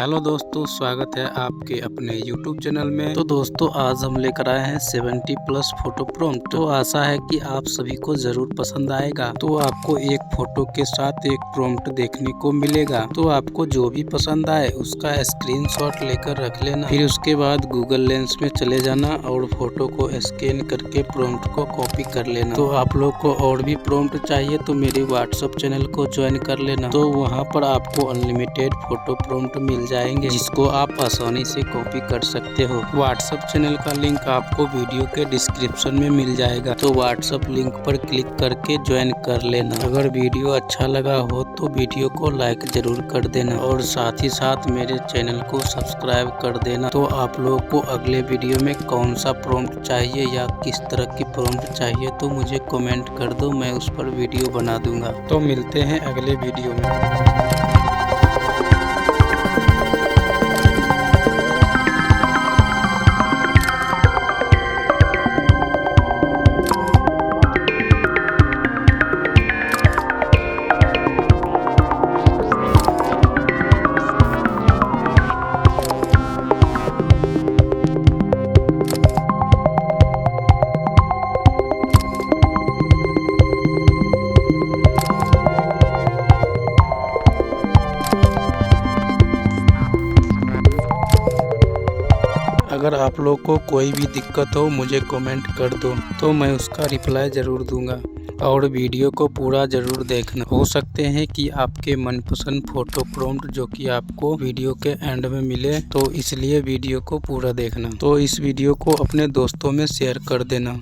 Hello दोस्तों, स्वागत है आपके अपने YouTube चैनल में। तो दोस्तों आज हम लेकर आए हैं 70+ फोटो प्रॉम्प्ट। तो आशा है कि आप सभी को जरूर पसंद आएगा। तो आपको एक फोटो के साथ एक प्रॉम्प्ट देखने को मिलेगा। तो आपको जो भी पसंद आए उसका स्क्रीनशॉट लेकर रख लेना। फिर उसके बाद गूगल लेंस में चले जाना और फोटो को स्कैन करके प्रॉम्प्ट को कॉपी कर लेना। तो आप लोग को और भी प्रॉम्प्ट चाहिए तो मेरे व्हाट्सएप चैनल को ज्वाइन कर लेना। तो वहाँ पर आपको अनलिमिटेड फोटो प्रॉम्प्ट मिल जाएंगे जिसको आप आसानी से कॉपी कर सकते हो। व्हाट्सएप चैनल का लिंक आपको वीडियो के डिस्क्रिप्शन में मिल जाएगा। तो व्हाट्सएप लिंक पर क्लिक करके ज्वाइन कर लेना। अगर वीडियो अच्छा लगा हो तो वीडियो को लाइक जरूर कर देना और साथ ही साथ मेरे चैनल को सब्सक्राइब कर देना। तो आप लोगों को अगले वीडियो में कौन सा प्रॉम्प्ट चाहिए या किस तरह की प्रॉम्प्ट चाहिए तो मुझे कमेंट कर दो, मैं उस पर वीडियो बना दूंगा। तो मिलते हैं अगले वीडियो में। अगर आप लोग को कोई भी दिक्कत हो मुझे कमेंट कर दो तो मैं उसका रिप्लाई ज़रूर दूंगा। और वीडियो को पूरा ज़रूर देखना। हो सकते हैं कि आपके मनपसंद फोटो प्रॉम्प्ट जो कि आपको वीडियो के एंड में मिले, तो इसलिए वीडियो को पूरा देखना। तो इस वीडियो को अपने दोस्तों में शेयर कर देना।